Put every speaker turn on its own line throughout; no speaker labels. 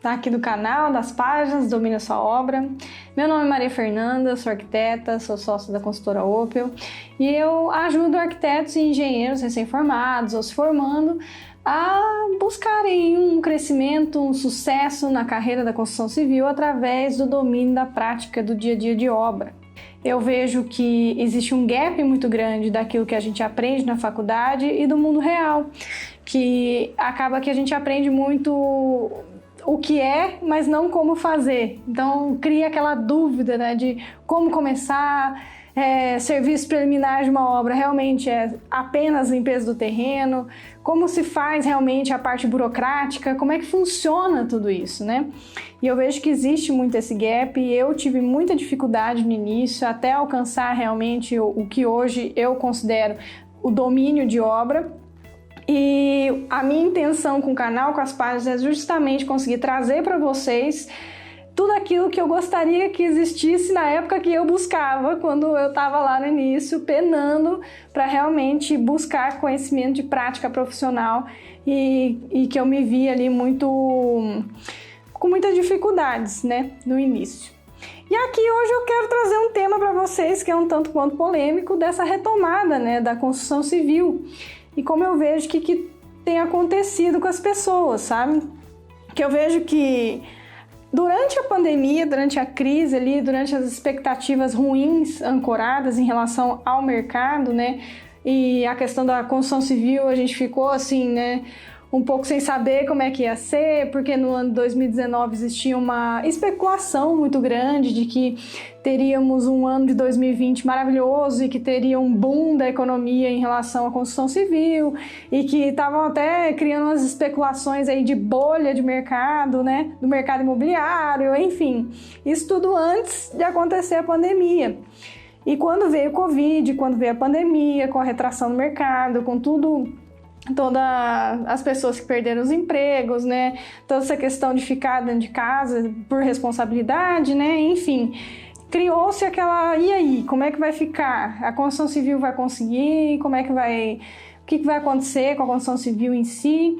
aqui do canal, das páginas Domine a Sua Obra. Meu nome é Maria Fernanda, sou arquiteta, sou sócia da consultora Opel e eu ajudo arquitetos e engenheiros recém-formados ou se formando a buscarem um crescimento, um sucesso na carreira da construção civil através do domínio da prática do dia a dia de obra. Eu vejo que existe um gap muito grande daquilo que a gente aprende na faculdade e do mundo real, que acaba que a gente aprende muito o que é, mas não como fazer. Então cria aquela dúvida, né, de como começar. Serviço preliminar de uma obra realmente é apenas limpeza do terreno, como se faz realmente a parte burocrática, como é que funciona tudo isso, né? E eu vejo que existe muito esse gap e eu tive muita dificuldade no início até alcançar realmente o que hoje eu considero o domínio de obra. E a minha intenção com o canal, com as páginas, é justamente conseguir trazer para vocês tudo aquilo que eu gostaria que existisse na época que eu buscava, quando eu estava lá no início, penando para realmente buscar conhecimento de prática profissional e que eu me vi ali com muitas dificuldades, né, no início. E aqui hoje eu quero trazer um tema para vocês que é um tanto quanto polêmico dessa retomada, né, da construção civil e como eu vejo que tem acontecido com as pessoas, sabe? Que eu vejo que durante a pandemia, durante a crise ali, durante as expectativas ruins ancoradas em relação ao mercado, né? E a questão da construção civil, a gente ficou assim, né? Um pouco sem saber como é que ia ser, porque no ano de 2019 existia uma especulação muito grande de que teríamos um ano de 2020 maravilhoso e que teria um boom da economia em relação à construção civil e que estavam até criando umas especulações aí de bolha de mercado, né, do mercado imobiliário, enfim, isso tudo antes de acontecer a pandemia. E quando veio o Covid, quando veio a pandemia, com a retração do mercado, com todas as pessoas que perderam os empregos, né? Toda essa questão de ficar dentro de casa por responsabilidade, né? Enfim, criou-se aquela... E aí, como é que vai ficar? A construção civil vai conseguir? Como é que vai... O que vai acontecer com a construção civil em si?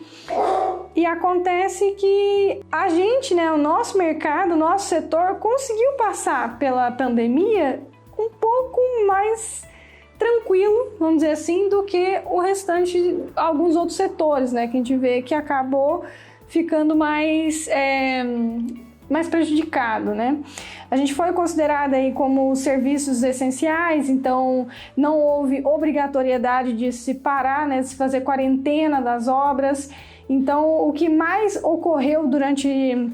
E acontece que a gente, né? O nosso mercado, o nosso setor conseguiu passar pela pandemia um pouco mais tranquilo, vamos dizer assim, do que o restante, alguns outros setores, né, que a gente vê que acabou ficando mais prejudicado, né? A gente foi considerado aí como serviços essenciais, então não houve obrigatoriedade de se parar, né, de se fazer quarentena das obras. Então, o que mais ocorreu durante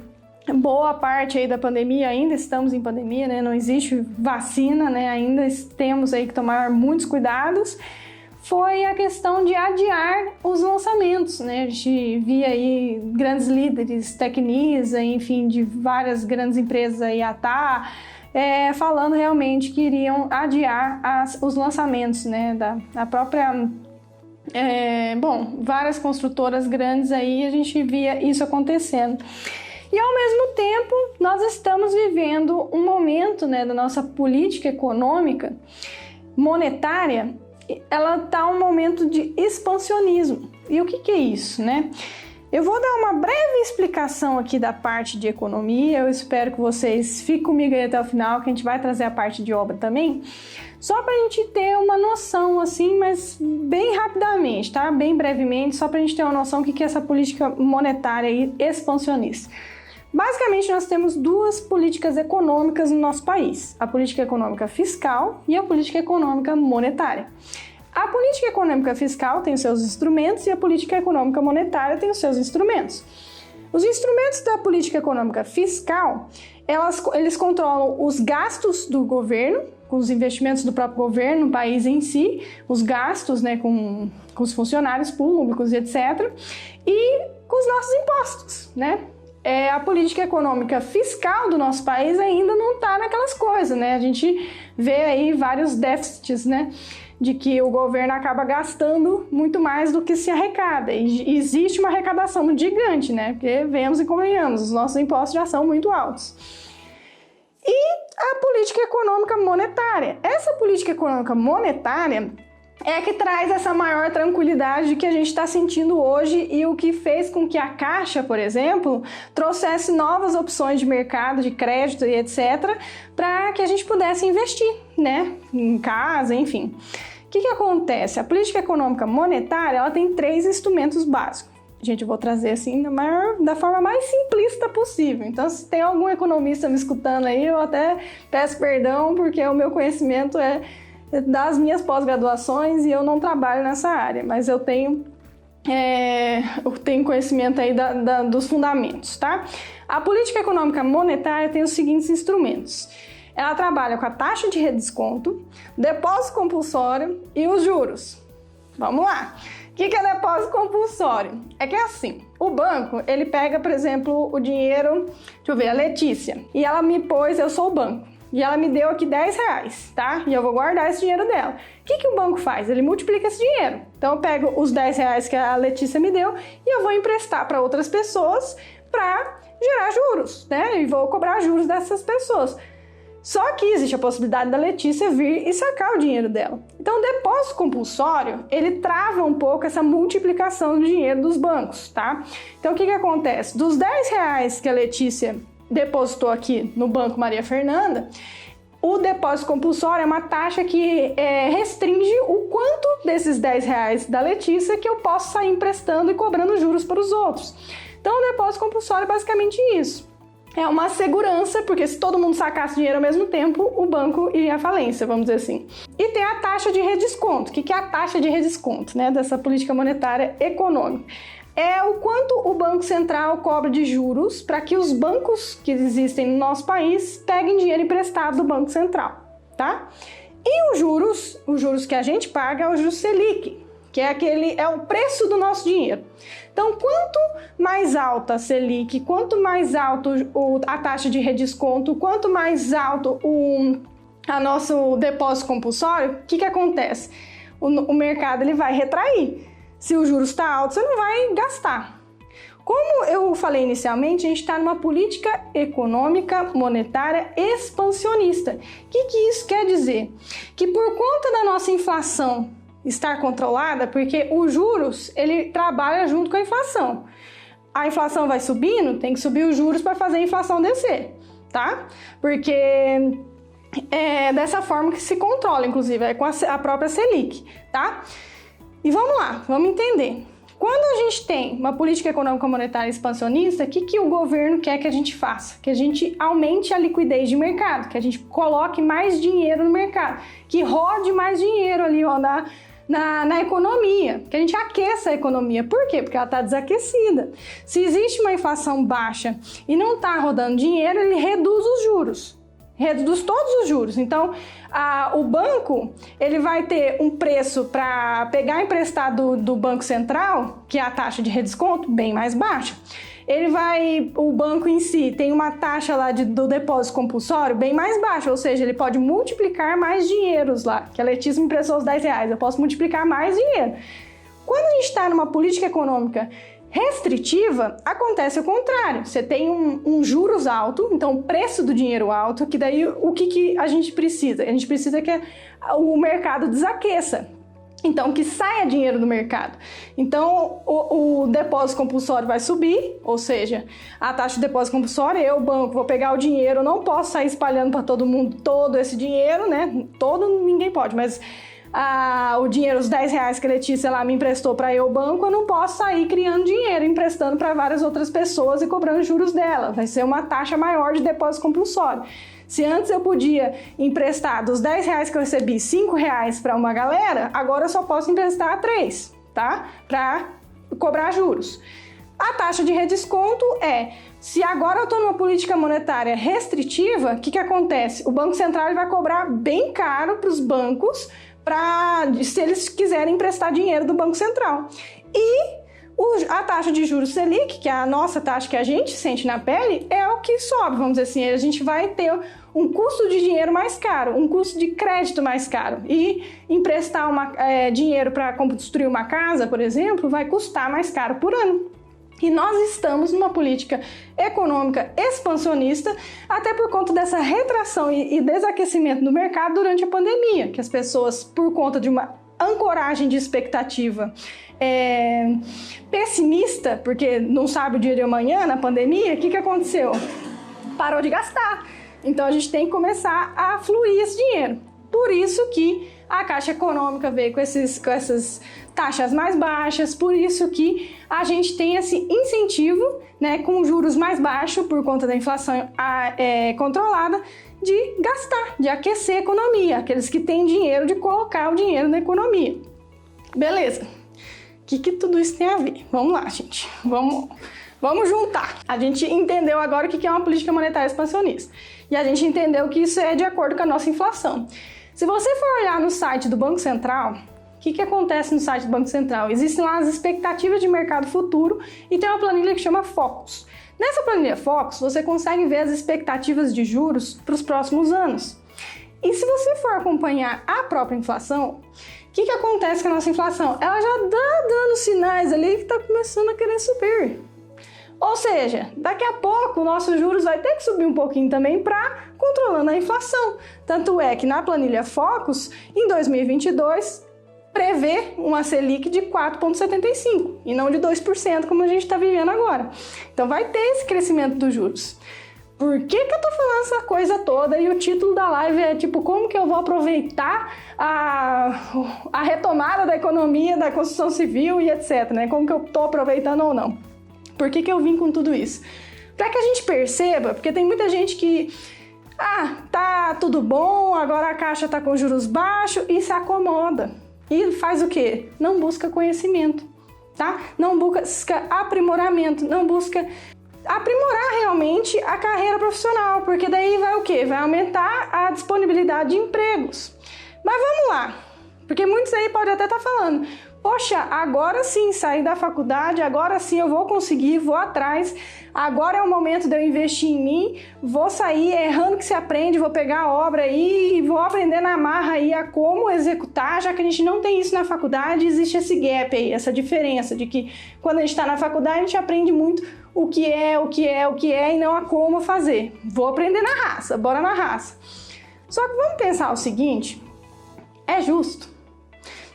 boa parte aí da pandemia, ainda estamos em pandemia, né? Não existe vacina, né? Ainda temos aí que tomar muitos cuidados, foi a questão de adiar os lançamentos, né? A gente via aí grandes líderes, Tecnisa, enfim, de várias grandes empresas aí, falando realmente que iriam adiar os lançamentos, né? Da própria... várias construtoras grandes aí, a gente via isso acontecendo. E ao mesmo tempo, nós estamos vivendo um momento, né, da nossa política econômica monetária, ela está um momento de expansionismo. E o que é isso, né? Eu vou dar uma breve explicação aqui da parte de economia, eu espero que vocês fiquem comigo aí até o final, que a gente vai trazer a parte de obra também, só para a gente ter uma noção, assim, mas bem rapidamente, tá? Bem brevemente, só para a gente ter uma noção do que é essa política monetária e expansionista. Basicamente, nós temos duas políticas econômicas no nosso país, a política econômica fiscal e a política econômica monetária. A política econômica fiscal tem os seus instrumentos e a política econômica monetária tem os seus instrumentos. Os instrumentos da política econômica fiscal, eles controlam os gastos do governo, com os investimentos do próprio governo, no país em si, os gastos, né, com os funcionários públicos e etc., e com os nossos impostos, né? A política econômica fiscal do nosso país ainda não está naquelas coisas, né? A gente vê aí vários déficits, né? De que o governo acaba gastando muito mais do que se arrecada. E existe uma arrecadação muito gigante, né? Porque vemos e convenhamos, os nossos impostos já são muito altos. E a política econômica monetária. Essa política econômica monetária, é que traz essa maior tranquilidade que a gente está sentindo hoje e o que fez com que a Caixa, por exemplo, trouxesse novas opções de mercado, de crédito e etc., para que a gente pudesse investir, né, em casa, enfim. O que acontece? A política econômica monetária, ela tem 3 instrumentos básicos. Gente, eu vou trazer assim da forma mais simplista possível. Então, se tem algum economista me escutando aí, eu até peço perdão, porque o meu conhecimento é das minhas pós-graduações e eu não trabalho nessa área, mas eu tenho conhecimento aí dos fundamentos, tá? A política econômica monetária tem os seguintes instrumentos. Ela trabalha com a taxa de redesconto, depósito compulsório e os juros. Vamos lá! O que é depósito compulsório? É que é assim, o banco, ele pega, por exemplo, o dinheiro, deixa eu ver, a Letícia, e ela me pôs, eu sou o banco. E ela me deu aqui R$10, tá? E eu vou guardar esse dinheiro dela. O que o banco faz? Ele multiplica esse dinheiro. Então eu pego os R$10 que a Letícia me deu e eu vou emprestar para outras pessoas para gerar juros, né? E vou cobrar juros dessas pessoas. Só que existe a possibilidade da Letícia vir e sacar o dinheiro dela. Então o depósito compulsório, ele trava um pouco essa multiplicação do dinheiro dos bancos, tá? Então o que acontece? Dos R$10 que a Letícia depositou aqui no Banco Maria Fernanda, o depósito compulsório é uma taxa que restringe o quanto desses R$10 da Letícia que eu posso sair emprestando e cobrando juros para os outros. Então, o depósito compulsório é basicamente isso. É uma segurança, porque se todo mundo sacasse dinheiro ao mesmo tempo, o banco iria à falência, vamos dizer assim. E tem a taxa de redesconto. O que é a taxa de redesconto, né, dessa política monetária econômica? É o quanto o Banco Central cobra de juros para que os bancos que existem no nosso país peguem dinheiro emprestado do Banco Central, tá? E os juros que a gente paga é o juros Selic, que é o preço do nosso dinheiro. Então, quanto mais alta a Selic, quanto mais alto a taxa de redesconto, quanto mais alto o nosso depósito compulsório, o que acontece? O mercado ele vai retrair. Se o juros está alto, você não vai gastar. Como eu falei inicialmente, a gente está numa política econômica monetária expansionista. O que isso quer dizer? Que por conta da nossa inflação estar controlada, porque os juros, ele trabalha junto com a inflação. A inflação vai subindo, tem que subir os juros para fazer a inflação descer, tá? Porque é dessa forma que se controla, inclusive, é com a própria Selic, tá? E vamos lá, vamos entender. Quando a gente tem uma política econômica monetária expansionista, o que o governo quer que a gente faça? Que a gente aumente a liquidez de mercado, que a gente coloque mais dinheiro no mercado, que rode mais dinheiro ali ó, na economia, que a gente aqueça a economia. Por quê? Porque ela está desaquecida. Se existe uma inflação baixa e não está rodando dinheiro, ele reduz os juros. Reduz todos os juros. Então, o banco ele vai ter um preço para pegar emprestado do Banco Central, que é a taxa de redesconto, bem mais baixa. O banco em si tem uma taxa lá do depósito compulsório bem mais baixa, ou seja, ele pode multiplicar mais dinheiros lá, que a Letícia me emprestou os R$10, eu posso multiplicar mais dinheiro. Quando a gente está numa política econômica restritiva, acontece o contrário. Você tem um juros alto, então o preço do dinheiro alto, que daí o que a gente precisa? A gente precisa que o mercado desaqueça. Então, que saia dinheiro do mercado. Então, o depósito compulsório vai subir, ou seja, a taxa de depósito compulsório, eu, banco, vou pegar o dinheiro, não posso sair espalhando para todo mundo todo esse dinheiro, né? Ninguém pode, mas o dinheiro, os R$10 que a Letícia lá me emprestou para eu, banco, eu não posso sair criando dinheiro, emprestando para várias outras pessoas e cobrando juros dela. Vai ser uma taxa maior de depósito compulsório. Se antes eu podia emprestar dos R$10 que eu recebi R$5 para uma galera, agora eu só posso emprestar 3, tá? Para cobrar juros. A taxa de redesconto se agora eu estou numa política monetária restritiva, o que acontece? O Banco Central vai cobrar bem caro para os bancos se eles quiserem emprestar dinheiro do Banco Central. E a taxa de juros Selic, que é a nossa taxa que a gente sente na pele, é o que sobe, vamos dizer assim. A gente vai ter um custo de dinheiro mais caro, um custo de crédito mais caro. E emprestar dinheiro para construir uma casa, por exemplo, vai custar mais caro por ano. E nós estamos numa política econômica expansionista, até por conta dessa retração e desaquecimento do mercado durante a pandemia, que as pessoas, por conta de uma ancoragem de expectativa pessimista, porque não sabe o dia de amanhã, na pandemia, o que aconteceu? Parou de gastar. Então a gente tem que começar a fluir esse dinheiro. Por isso que a Caixa Econômica veio com essas taxas mais baixas, por isso que a gente tem esse incentivo, né, com juros mais baixos por conta da inflação controlada, de gastar, de aquecer a economia, aqueles que têm dinheiro, de colocar o dinheiro na economia. Beleza. O que tudo isso tem a ver? Vamos lá, gente. Vamos juntar. A gente entendeu agora o que é uma política monetária expansionista. E a gente entendeu que isso é de acordo com a nossa inflação. Se você for olhar no site do Banco Central, o que acontece no site do Banco Central? Existem lá as expectativas de mercado futuro e tem uma planilha que chama Focus. Nessa planilha Focus, você consegue ver as expectativas de juros para os próximos anos. E se você for acompanhar a própria inflação, o que acontece com a nossa inflação? Ela já está dando sinais ali que está começando a querer subir. Ou seja, daqui a pouco o nosso juros vai ter que subir um pouquinho também para controlando a inflação. Tanto é que na planilha Focus, em 2022, prevê uma Selic de 4,75% e não de 2%, como a gente está vivendo agora. Então vai ter esse crescimento dos juros. Por que eu tô falando essa coisa toda? E o título da live é tipo, como que eu vou aproveitar a retomada da economia, da construção civil e etc, né? Como que eu tô aproveitando ou não? Por que eu vim com tudo isso? Para que a gente perceba, porque tem muita gente que tá tudo bom, agora a Caixa tá com juros baixos e se acomoda. E faz o quê? Não busca conhecimento, tá? Não busca aprimoramento, não busca aprimorar realmente a carreira profissional, porque daí vai o quê? Vai aumentar a disponibilidade de empregos. Mas vamos lá, porque muitos aí podem até estar falando, poxa, agora sim saí da faculdade, agora sim eu vou conseguir, vou atrás, agora é o momento de eu investir em mim, vou sair errando que se aprende, vou pegar a obra aí e vou aprender na marra aí a como executar, já que a gente não tem isso na faculdade, existe esse gap aí, essa diferença de que quando a gente está na faculdade a gente aprende muito o que é e não a como fazer. Vou aprender na raça, bora na raça. Só que vamos pensar o seguinte, é justo.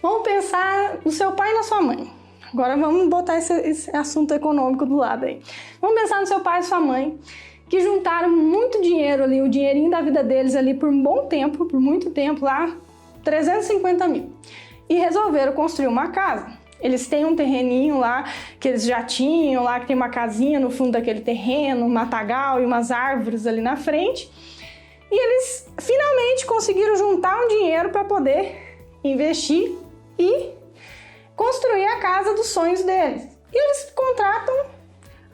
Vamos pensar no seu pai e na sua mãe. Agora vamos botar esse assunto econômico do lado aí. Vamos pensar no seu pai e sua mãe, que juntaram muito dinheiro ali, o dinheirinho da vida deles ali por um bom tempo, por muito tempo lá, 350 mil. E resolveram construir uma casa. Eles têm um terreninho lá, que eles já tinham lá, que tem uma casinha no fundo daquele terreno, um matagal e umas árvores ali na frente. E eles finalmente conseguiram juntar um dinheiro para poder investir e construir a casa dos sonhos deles. E eles contratam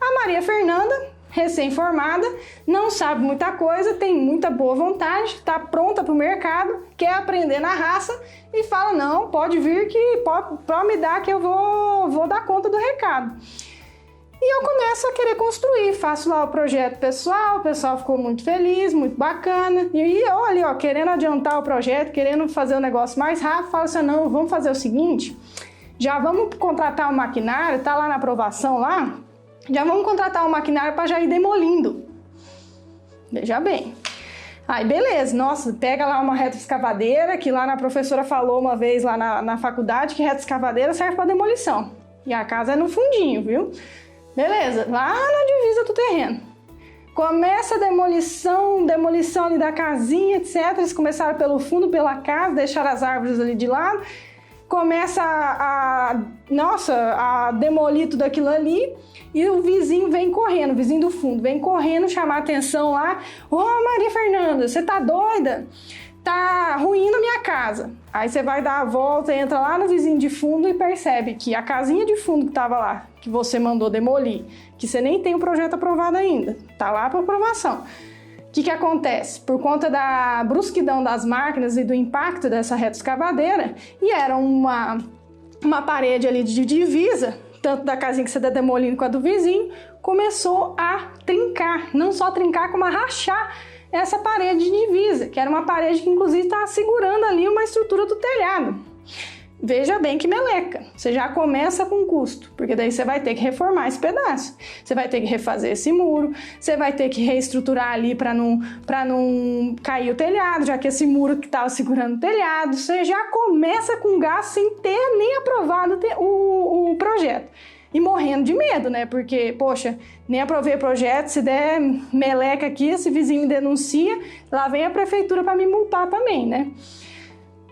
a Maria Fernanda, recém-formada, não sabe muita coisa, tem muita boa vontade, está pronta para o mercado, quer aprender na raça e fala, não, pode vir que pode me dar que eu vou dar conta do recado. E eu começo a querer construir, faço lá o projeto pessoal, o pessoal ficou muito feliz, muito bacana. E eu ali, querendo adiantar o projeto, querendo fazer o negócio mais rápido, falo assim, não, vamos fazer o seguinte, já vamos contratar um maquinário, tá lá na aprovação lá, já vamos contratar um maquinário para já ir demolindo. Veja bem. Aí beleza, nossa, pega lá uma retroescavadeira, que lá na professora falou uma vez lá na faculdade que retroescavadeira serve para demolição. E a casa é no fundinho, viu? Beleza, lá na divisa do terreno. Começa a demolição ali da casinha, etc. Eles começaram pelo fundo, pela casa, deixaram as árvores ali de lado. Começa a demolir tudo aquilo ali. E o vizinho vem correndo, o vizinho do fundo, vem correndo chamar a atenção lá. Ô, Maria Fernanda, você tá doida? Tá ruindo a minha casa. Aí você vai dar a volta, entra lá no vizinho de fundo e percebe que a casinha de fundo que tava lá, que você mandou demolir, que você nem tem o projeto aprovado ainda, tá lá para aprovação. O que acontece? Por conta da brusquidão das máquinas e do impacto dessa retroescavadeira, e era uma parede ali de divisa, tanto da casinha que você está demolindo quanto do vizinho, começou a trincar, não só trincar, como a rachar essa parede de divisa, que era uma parede que inclusive estava segurando ali uma estrutura do telhado. Veja bem que meleca, você já começa com custo, porque daí você vai ter que reformar esse pedaço, você vai ter que refazer esse muro, você vai ter que reestruturar ali para não cair o telhado, já que esse muro que estava segurando o telhado, você já começa com gasto sem ter nem aprovado o projeto. E morrendo de medo, né? Porque, poxa, nem aprovei o projeto, se der meleca aqui, esse vizinho me denuncia, lá vem a prefeitura para me multar também, né?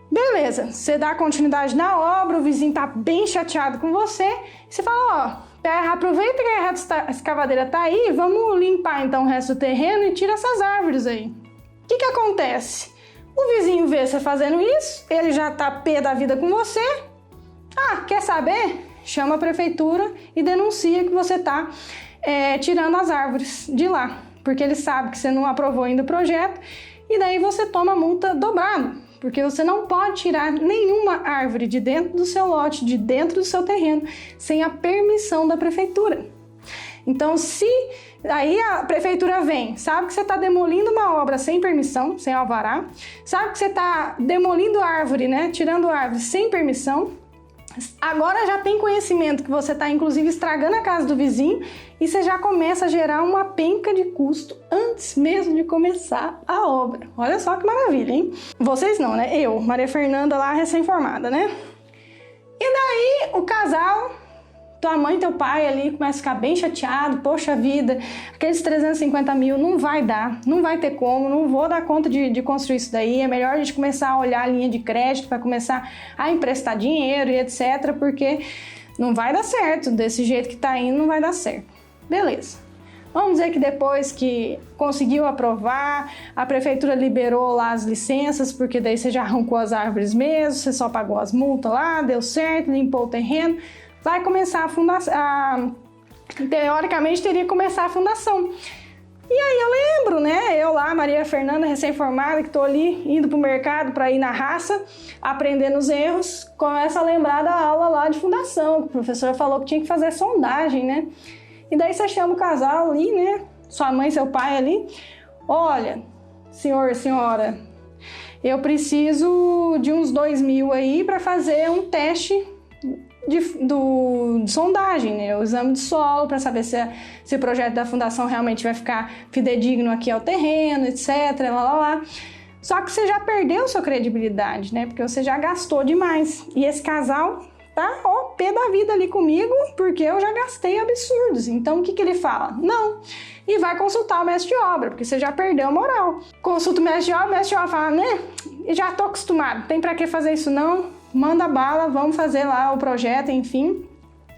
Beleza, você dá continuidade na obra, o vizinho tá bem chateado com você, e você fala, ó, aproveita que a escavadeira tá aí, vamos limpar então o resto do terreno e tira essas árvores aí. O que acontece? O vizinho vê você fazendo isso, ele já tá pé da vida com você. Ah, quer saber? Chama a prefeitura e denuncia que você tá tirando as árvores de lá, porque ele sabe que você não aprovou ainda o projeto, e daí você toma multa dobrada. Porque você não pode tirar nenhuma árvore de dentro do seu lote, de dentro do seu terreno, sem a permissão da prefeitura. Então, se aí a prefeitura vem, sabe que você está demolindo uma obra sem permissão, sem alvará, sabe que você está demolindo árvore, né, tirando árvore sem permissão, agora já tem conhecimento que você está, inclusive, estragando a casa do vizinho e você já começa a gerar uma penca de custo antes mesmo de começar a obra. Olha só que maravilha, hein? Vocês não, né? Eu, Maria Fernanda lá, recém-formada, né? E daí o casal, tua mãe e teu pai ali começam a ficar bem chateado, poxa vida, aqueles 350 mil não vai dar, não vai ter como, não vou dar conta de construir isso daí, é melhor a gente começar a olhar a linha de crédito para começar a emprestar dinheiro e etc, porque não vai dar certo, desse jeito que tá indo não vai dar certo. Beleza. Vamos dizer que depois que conseguiu aprovar, a prefeitura liberou lá as licenças, porque daí você já arrancou as árvores mesmo, você só pagou as multas lá, deu certo, limpou o terreno, vai começar a fundação, teoricamente teria que começar a fundação. E aí eu lembro, né, eu lá, Maria Fernanda, recém-formada, que tô ali indo pro mercado para ir na raça, aprendendo os erros, começa a lembrar da aula lá de fundação, que o professor falou que tinha que fazer sondagem, né? E daí você chama o casal ali, né, sua mãe e seu pai ali, olha, senhor, senhora, eu preciso de uns 2.000 aí para fazer um teste de sondagem, né? O exame de solo para saber se o projeto da fundação realmente vai ficar fidedigno aqui ao terreno, etc. Lá. Só que você já perdeu sua credibilidade, né? Porque você já gastou demais. E esse casal tá pé da vida ali comigo, porque eu já gastei absurdos. Então o que ele fala? Não. E vai consultar o mestre de obra, porque você já perdeu a moral. Consulta o mestre de obra fala, né? Já tô acostumado, tem pra que fazer isso não? Manda bala, vamos fazer lá o projeto, enfim,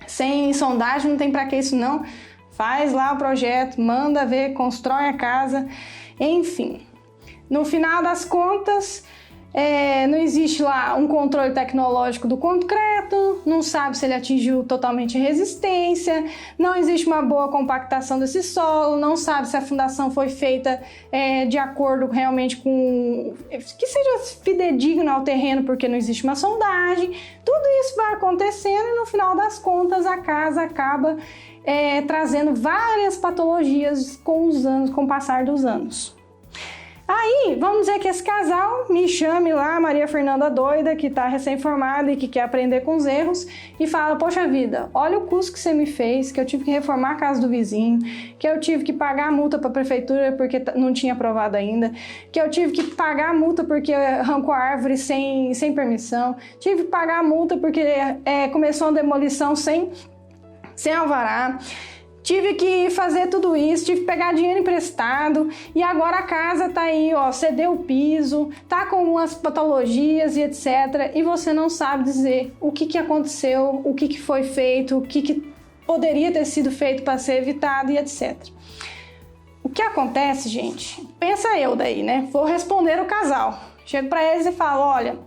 sem sondagem, não tem pra que isso não, faz lá o projeto, manda ver, constrói a casa, enfim. No final das contas, não existe lá um controle tecnológico do concreto, não sabe se ele atingiu totalmente a resistência, não existe uma boa compactação desse solo, não sabe se a fundação foi feita de acordo realmente com... que seja fidedigno ao terreno, porque não existe uma sondagem. Tudo isso vai acontecendo e no final das contas a casa acaba trazendo várias patologias com os anos, com o passar dos anos. Aí, vamos dizer que esse casal me chame lá, Maria Fernanda doida, que está recém-formada e que quer aprender com os erros, e fala, poxa vida, olha o custo que você me fez, que eu tive que reformar a casa do vizinho, que eu tive que pagar a multa para a prefeitura porque não tinha aprovado ainda, que eu tive que pagar a multa porque arrancou a árvore sem permissão, tive que pagar a multa porque começou a demolição sem alvará. Tive que fazer tudo isso, tive que pegar dinheiro emprestado e agora a casa tá aí, cedeu o piso, tá com umas patologias e etc. E você não sabe dizer o que aconteceu, o que foi feito, o que poderia ter sido feito para ser evitado e etc. O que acontece, gente? Pensa eu daí, né? Vou responder o casal. Chego para eles e falo, olha,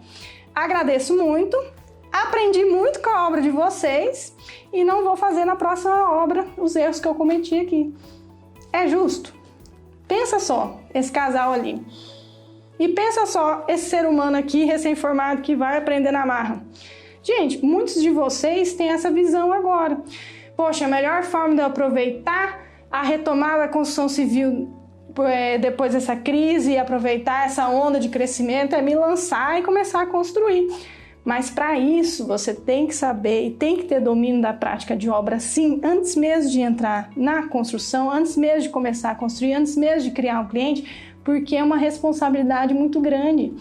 agradeço muito, aprendi muito com a obra de vocês e não vou fazer na próxima obra os erros que eu cometi aqui. É justo? Pensa só, esse casal ali. E pensa só, esse ser humano aqui, recém-formado, que vai aprender na marra. Gente, muitos de vocês têm essa visão agora. Poxa, a melhor forma de eu aproveitar a retomada da construção civil depois dessa crise e aproveitar essa onda de crescimento é me lançar e começar a construir. Mas para isso você tem que saber e tem que ter domínio da prática de obra sim, antes mesmo de entrar na construção, antes mesmo de começar a construir, antes mesmo de criar um cliente, porque é uma responsabilidade muito grande.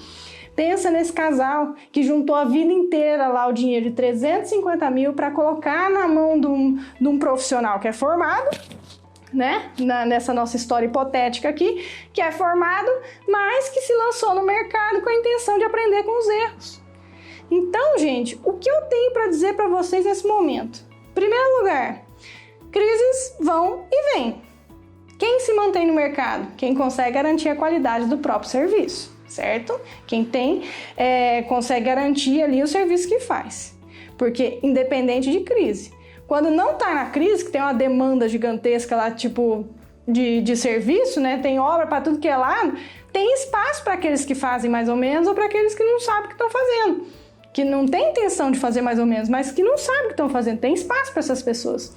Pensa nesse casal que juntou a vida inteira lá o dinheiro de 350 mil para colocar na mão de um profissional que é formado, né? Nessa nossa história hipotética aqui, que é formado, mas que se lançou no mercado com a intenção de aprender com os erros. Então, gente, o que eu tenho para dizer para vocês nesse momento? Em primeiro lugar, crises vão e vêm. Quem se mantém no mercado? Quem consegue garantir a qualidade do próprio serviço, certo? Quem consegue garantir ali o serviço que faz. Porque independente de crise, quando não está na crise, que tem uma demanda gigantesca lá, tipo, de serviço, né? Tem obra para tudo que é lado, tem espaço para aqueles que fazem mais ou menos ou para aqueles que não sabem o que estão fazendo. Que não tem intenção de fazer mais ou menos, mas que não sabem o que estão fazendo. Tem espaço para essas pessoas.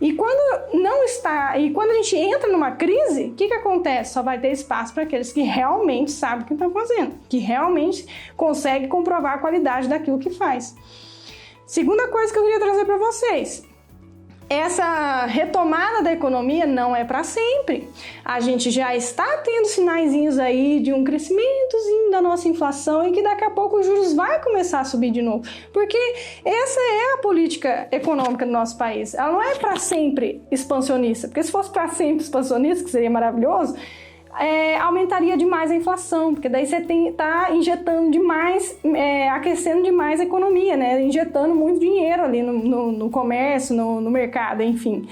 E quando a gente entra numa crise, o que acontece? Só vai ter espaço para aqueles que realmente sabem o que estão fazendo, que realmente conseguem comprovar a qualidade daquilo que faz. Segunda coisa que eu queria trazer para vocês. Essa retomada da economia não é para sempre. A gente já está tendo sinaizinhos aí de um crescimentozinho da nossa inflação e que daqui a pouco os juros vai começar a subir de novo. Porque essa é a política econômica do nosso país. Ela não é para sempre expansionista. Porque se fosse para sempre expansionista, que seria maravilhoso, aumentaria demais a inflação, porque daí você está injetando demais, aquecendo demais a economia, né? Injetando muito dinheiro ali no comércio, no mercado, enfim.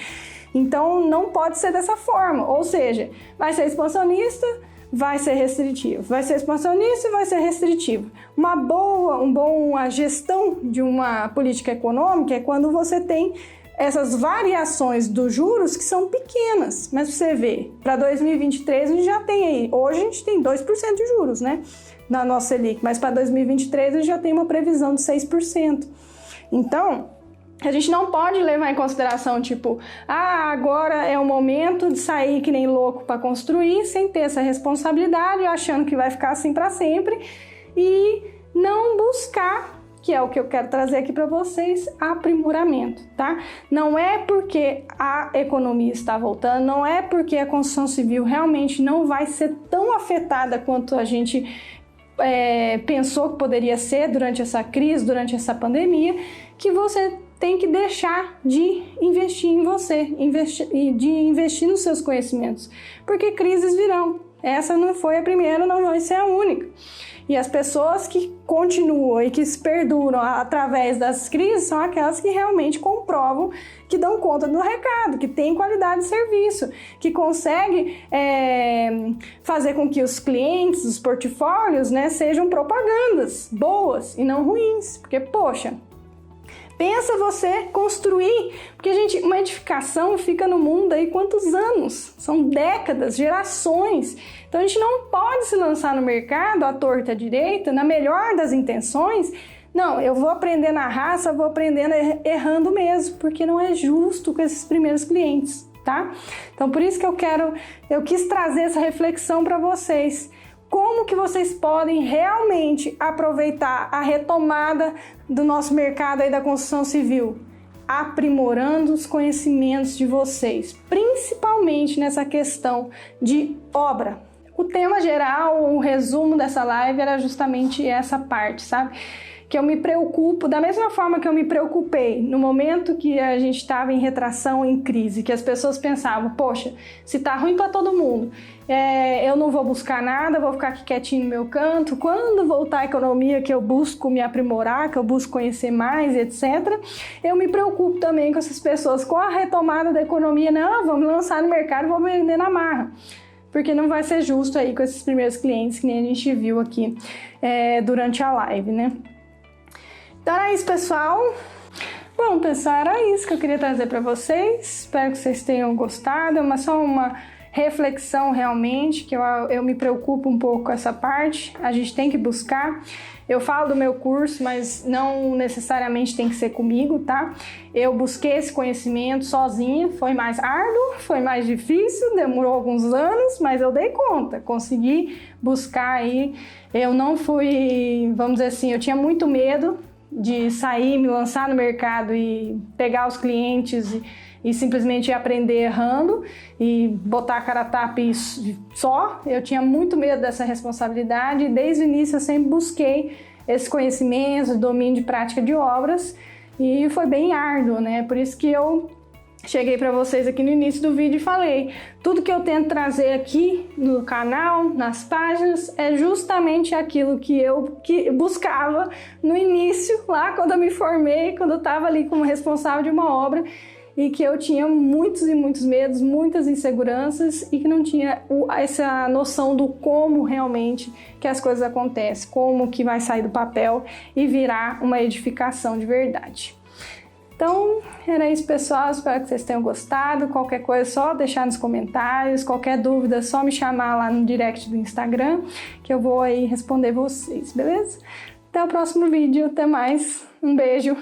Então, não pode ser dessa forma, ou seja, vai ser expansionista, vai ser restritivo, vai ser expansionista e vai ser restritivo. Uma boa gestão de uma política econômica é quando você tem essas variações dos juros que são pequenas, mas você vê, para 2023 a gente já tem aí, hoje a gente tem 2% de juros, né, na nossa Selic, mas para 2023 a gente já tem uma previsão de 6%. Então, a gente não pode levar em consideração, tipo, agora é o momento de sair que nem louco para construir, sem ter essa responsabilidade, achando que vai ficar assim para sempre, e não buscar, que é o que eu quero trazer aqui para vocês, aprimoramento, tá? Não é porque a economia está voltando, não é porque a construção civil realmente não vai ser tão afetada quanto a gente pensou que poderia ser durante essa crise, durante essa pandemia, que você tem que deixar de investir em você, de investir nos seus conhecimentos, porque crises virão. Essa não foi a primeira, não vai ser a única. E as pessoas que continuam e que se perduram através das crises são aquelas que realmente comprovam que dão conta do recado, que têm qualidade de serviço, que conseguem fazer com que os clientes, os portfólios, né, sejam propagandas boas e não ruins. Porque, poxa, pensa você construir, porque, gente, uma edificação fica no mundo aí quantos anos? São décadas, gerações. Então, a gente não pode se lançar no mercado à torta à direita, na melhor das intenções. Não, eu vou aprender na raça, vou aprendendo errando mesmo, porque não é justo com esses primeiros clientes, tá? Então, por isso que eu quis trazer essa reflexão para vocês. Como que vocês podem realmente aproveitar a retomada do nosso mercado aí da construção civil? Aprimorando os conhecimentos de vocês, principalmente nessa questão de obra. O tema geral, o resumo dessa live era justamente essa parte, sabe? Que eu me preocupo, da mesma forma que eu me preocupei no momento que a gente estava em retração, em crise, que as pessoas pensavam, poxa, se tá ruim para todo mundo, eu não vou buscar nada, vou ficar aqui quietinho no meu canto, quando voltar a economia que eu busco me aprimorar, que eu busco conhecer mais, etc. Eu me preocupo também com essas pessoas, com a retomada da economia, não, vamos lançar no mercado, vamos vender na marra. Porque não vai ser justo aí com esses primeiros clientes, que nem a gente viu aqui durante a live, né? Então era isso, pessoal. Bom, pessoal, era isso que eu queria trazer para vocês. Espero que vocês tenham gostado. É só uma reflexão realmente, que eu me preocupo um pouco com essa parte. A gente tem que buscar. Eu falo do meu curso, mas não necessariamente tem que ser comigo, tá? Eu busquei esse conhecimento sozinha, foi mais árduo, foi mais difícil, demorou alguns anos, mas eu dei conta, consegui buscar aí. Eu não fui, vamos dizer assim, eu tinha muito medo de sair, me lançar no mercado e pegar os clientes e simplesmente aprender errando e botar a cara a tapa e só. Eu tinha muito medo dessa responsabilidade e desde o início eu sempre busquei esse conhecimento, domínio de prática de obras e foi bem árduo, né? Por isso que eu cheguei para vocês aqui no início do vídeo e falei, tudo que eu tento trazer aqui no canal, nas páginas, é justamente aquilo que eu buscava no início, lá quando eu me formei, quando eu estava ali como responsável de uma obra, e que eu tinha muitos e muitos medos, muitas inseguranças e que não tinha essa noção do como realmente que as coisas acontecem, como que vai sair do papel e virar uma edificação de verdade. Então, era isso, pessoal. Espero que vocês tenham gostado. Qualquer coisa é só deixar nos comentários. Qualquer dúvida é só me chamar lá no direct do Instagram, que eu vou aí responder vocês, beleza? Até o próximo vídeo. Até mais. Um beijo.